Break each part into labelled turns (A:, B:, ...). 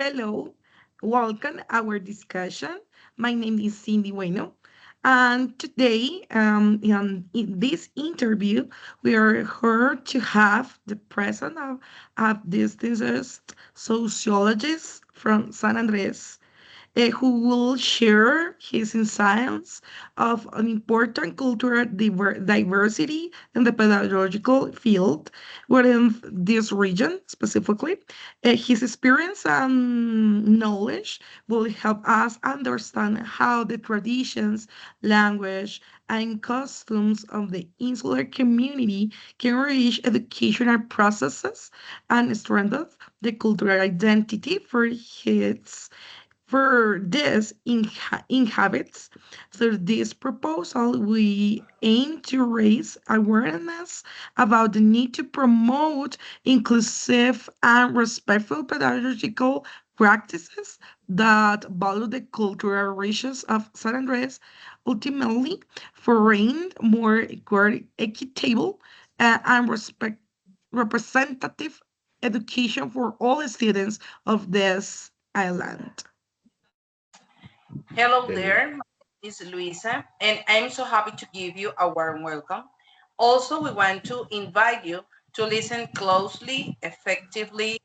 A: Hello, welcome our discussion. My name is Cindy Bueno, and today, in this interview, we are here to have the presence of distinguished sociologists from San Andres, who will share his insights of an important cultural diversity in the pedagogical field within this region specifically. His experience and knowledge will help us understand how the traditions, language, and customs of the insular community can reach educational processes and strengthen the cultural identity for this inhabits. Through this proposal, we aim to raise awareness about the need to promote inclusive and respectful pedagogical practices that value the cultural riches of San Andres, ultimately foreign more equitable and representative education for all students of this island.
B: Hello
C: Okay.
B: there, my name is Luisa, and I'm so happy to give you a warm welcome. Also, we want to invite you to listen closely, effectively,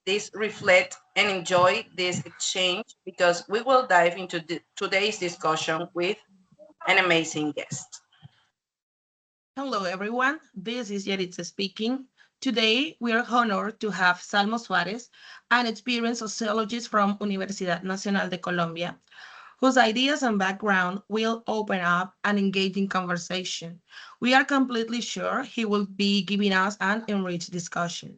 B: this reflect and enjoy this exchange because we will dive into today's discussion with an amazing guest.
D: Hello, everyone. This is Yeritza speaking. Today, we are honored to have Salmo Suarez, an experienced sociologist from Universidad Nacional de Colombia, whose ideas and background will open up an engaging conversation. We are completely sure he will be giving us an enriched discussion.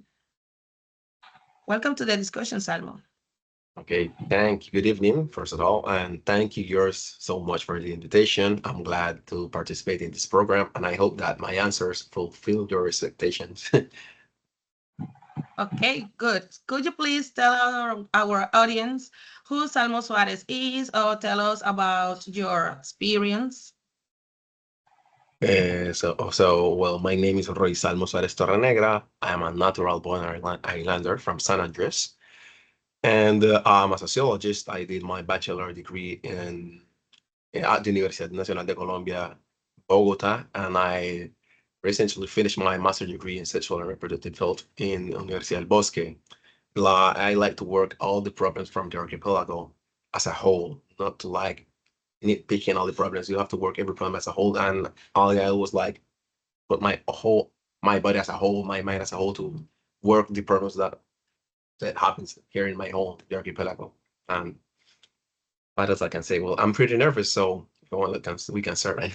D: Welcome to the discussion, Salmo.
C: Okay. Thank you. Good evening, first of all, and thank you, yours, so much for the invitation. I'm glad to participate in this program, and I hope that my answers fulfill your expectations.
D: Okay, good. Could you please tell our audience who Salmo Suarez is or tell us about your experience?
C: Well, my name is Roy Salmo Suarez Torrenegra. I am a natural born Islander from San Andres. And I'm a sociologist. I did my bachelor degree at the Universidad Nacional de Colombia, Bogota, and I recently finished my master's degree in sexual and reproductive health in Universidad del Bosque. I like to work all the problems from the archipelago as a whole, not to like nitpicking all the problems. You have to work every problem as a whole, and all I was like put my body as a whole, my mind as a whole to work the problems that happens here in my home, the archipelago. And what else I can say? Well, I'm pretty nervous, so if you want, we can start, right?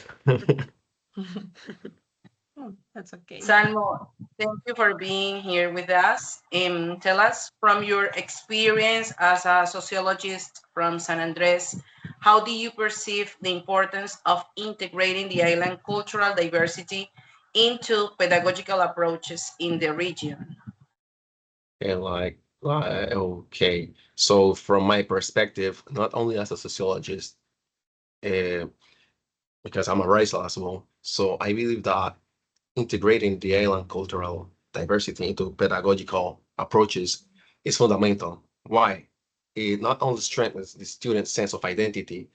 D: Oh, that's okay.
B: Salmo, thank you for being here with us. Tell us from your experience as a sociologist from San Andres, how do you perceive the importance of integrating the island cultural diversity into pedagogical approaches in the region?
C: And okay. So from my perspective, not only as a sociologist, uh, because I'm a racial as well, so I believe that integrating the island cultural diversity into pedagogical approaches is fundamental. Why? It not only strengthens the student's sense of identity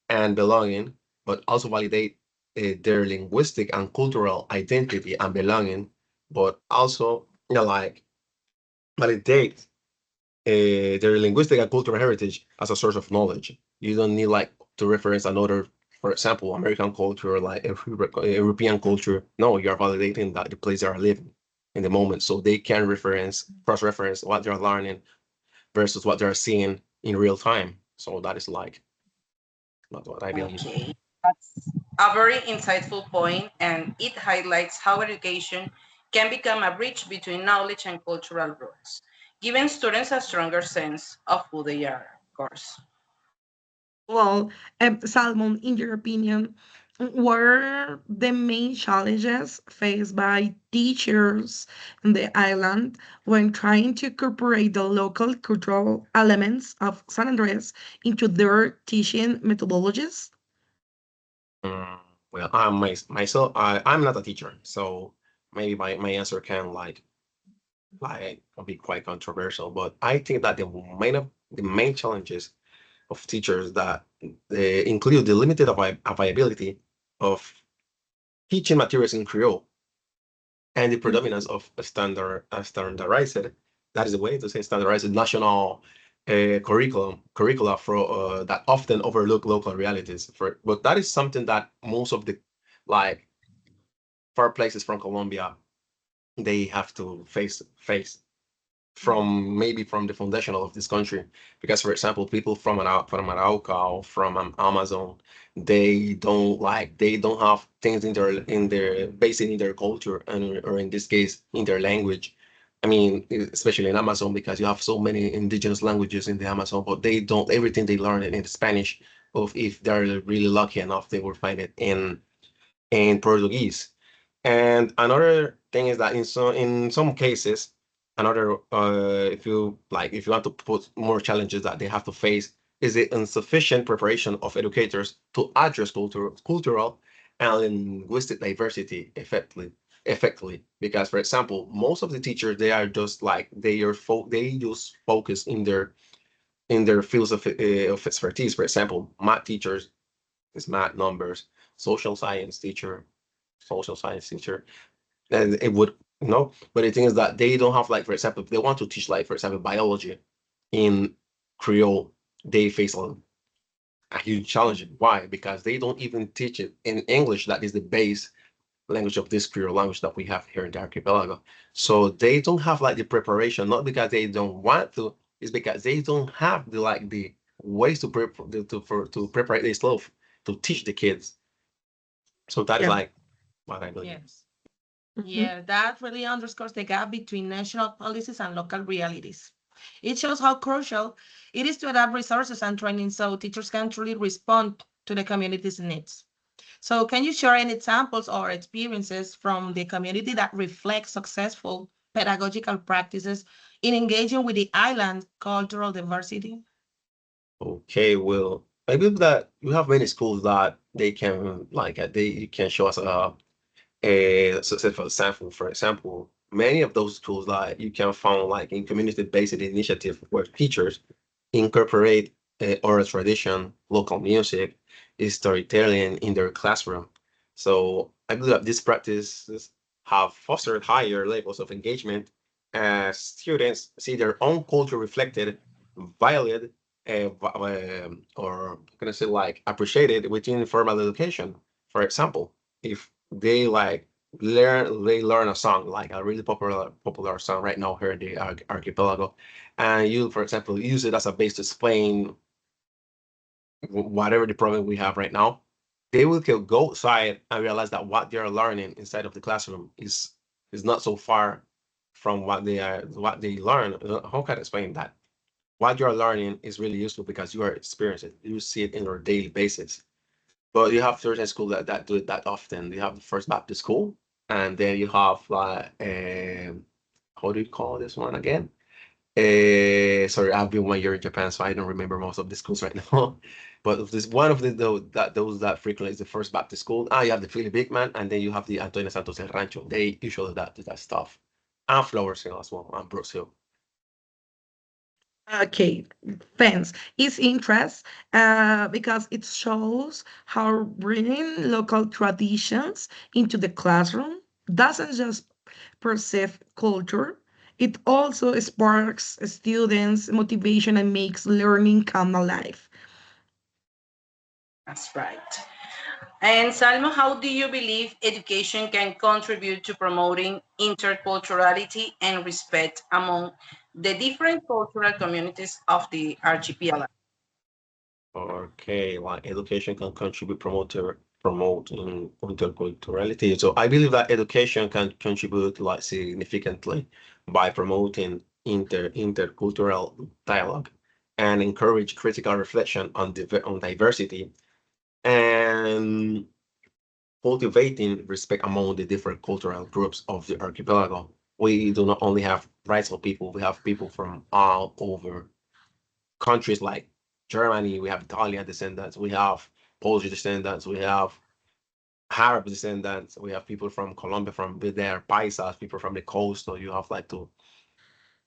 C: and belonging, but also validate their linguistic and cultural identity and belonging, but also, validate their linguistic and cultural heritage as a source of knowledge. You don't need like to reference another, for example, American culture, like European culture. No, you are validating that the place they are living in the moment, so they can cross-reference what they're learning versus what they're seeing in real time. So that is like not what I believe.
B: Okay, that's a very insightful point, and it highlights how education can become a bridge between knowledge and cultural roots, giving students a stronger sense of who they are, of course.
A: Well, Salmon, in your opinion, what are the main challenges faced by teachers in the island when trying to incorporate the local cultural elements of San Andres into their teaching methodologies?
C: Mm, well, myself, I'm not a teacher, so maybe my answer can be quite controversial. But I think that the main challenges of teachers that include the limited availability of teaching materials in Creole and the
A: Mhm.
C: predominance of a standardized, that is the way to say standardized national curricula for that often overlook local realities. But that is something that most of the like far places from Colombia they have to face from maybe from the foundation of this country. Because, for example, people from Arauca or from Amazon, they don't have things in their basic in their culture and or in this case in their language. I mean, especially in Amazon because you have so many indigenous languages in the Amazon, but they don't everything they learn in Spanish. Or if they're really lucky enough, they will find it in Portuguese. And another thing is that in some cases, another if you want to put more challenges that they have to face is the insufficient preparation of educators to address cultural and linguistic diversity effectively. Because, for example, most of the teachers they are just like they just focus in their fields of expertise. For example, math teachers is math numbers, social science teacher social science teacher, and it would but the thing is that they don't have like for example if they want to teach like for example biology in Creole, they face a huge challenge. Why? Because they don't even teach it in English, that is the base language of this Creole language that we have here in the archipelago. So they don't have like the preparation, not because they don't want to, it's because they don't have the ways to prepare themselves to teach the kids. So that is
A: Yeah.
C: like what I believe.
D: Yes.
A: Mhm.
D: Yeah, that really underscores the gap between national policies and local realities. It shows how crucial it is to adapt resources and training so teachers can truly respond to the community's needs. So, can you share any examples or experiences from the community that reflect successful pedagogical practices in engaging with the island cultural diversity?
C: Okay, well, I believe that you have many schools that they can they you can show us a successful example. For example, many of those schools like you can find like in community-based initiative where teachers incorporate oral tradition, local music, storytelling in their classroom. So I believe that these practices have fostered higher levels of engagement as students see their own culture reflected, valued, or can I say like appreciated within formal education. For example, if they learn a song like a really popular song right now here in the archipelago, and you, for example, use it as a base to explain whatever the problem we have right now, they will go outside and realize that what they're learning inside of the classroom is not so far from what they learn. How can I explain that? What you're learning is really useful because you are experiencing it. You see it in your daily basis. But you have certain schools that do it that often. You have the First Baptist School, and then you have like how do you call this one again? Sorry, I've been 1 year in Japan, so I don't remember most of the schools right now. But this one of those that frequently is the First Baptist School. You have the Philly Big Man, and then you have the Antonio Santos El Rancho. They usually do that stuff, and Flowers Hill as well, and Brooks Hill.
A: Okay, thanks. It's interest because it shows how bringing local traditions into the classroom doesn't just perceive culture, it also sparks students' motivation and makes learning come alive.
B: That's right. And Salmo, how do you believe education can contribute to promoting interculturality and respect among the different cultural communities of the archipelago?
C: Okay, like education can contribute promoting interculturality. So I believe that education can contribute like significantly by promoting intercultural dialogue and encourage critical reflection on diversity and cultivating respect among the different cultural groups of the archipelago. We do not only have tribal people, we have people from all over countries like Germany, we have Italian descendants, we have Polish descendants, we have Arab descendants, we have people from Colombia, from there, Paisas, people from the coast. So you have like to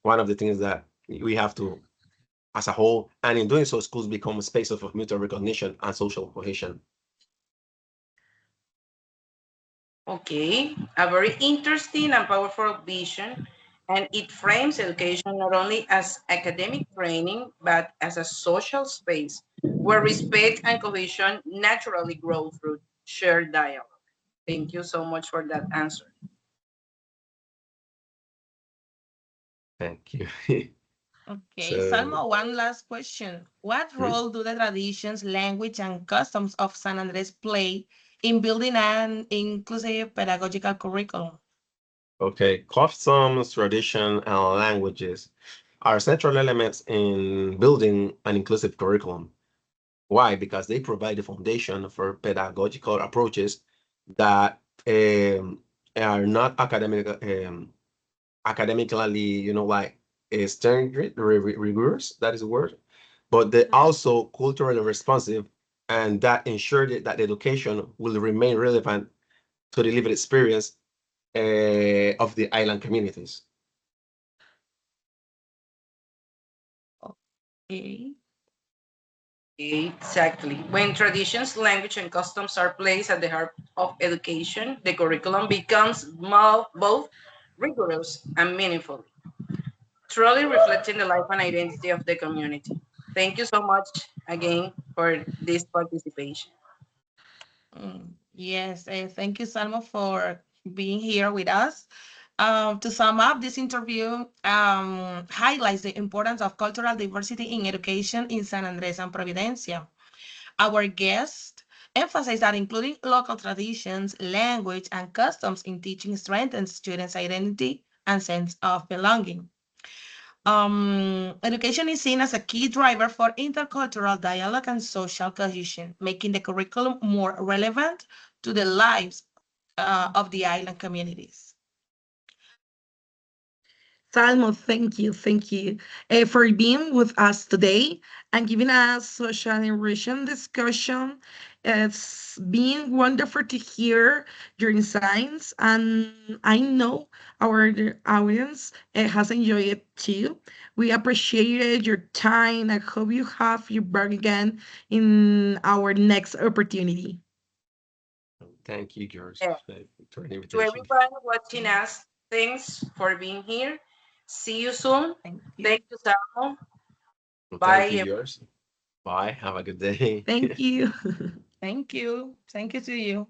C: one of the things that we have to as a whole. And in doing so, schools become a space of mutual recognition and social cohesion.
B: Okay, a very interesting and powerful vision, and it frames education not only as academic training, but as a social space where respect and cohesion naturally grow through shared dialogue. Thank you so much for that answer.
C: Thank you.
D: Okay,
C: So,
D: Salmo, one last question. What
C: hmm,
D: role do the traditions, language, and customs of San Andres play in building an inclusive pedagogical curriculum?
C: okay, customs, tradition, and languages are central elements in building an inclusive curriculum. Why? Because they provide the foundation for pedagogical approaches that are not academically, like stringent, rigorous. That is the word, but they're
D: Mhm.
C: also culturally responsive, and that ensure that the education will remain relevant to the lived experience of the island communities.
D: Okay.
B: Exactly. When traditions, language, and customs are placed at the heart of education, the curriculum becomes more, both rigorous and meaningful, truly reflecting the life and identity of the community. Thank you so much again for this participation.
D: Yes, thank you, Salmo, for being here with us. To sum up, this interview highlights the importance of cultural diversity in education in San Andres and Providencia. Our guest emphasized that including local traditions, language, and customs in teaching strengthens students' identity and sense of belonging. Education is seen as a key driver for intercultural dialogue and social cohesion, making the curriculum more relevant to the lives of the island communities.
A: Salmo, thank you for being with us today and giving us such an enriching discussion. It's been wonderful to hear your insights, and I know our audience has enjoyed it too. We appreciated your time. I hope you have you back again in our next opportunity.
C: Thank you, George,
B: Yeah.
C: for an
B: To
C: invitation.
B: everyone watching us, thanks for being here. See you soon.
D: Thank
B: Thank
D: you.
B: you, Samuel.
C: Thank you,
B: Bye.
C: George. Bye. Have a good day.
A: Thank you.
D: Thank you. Thank you to you.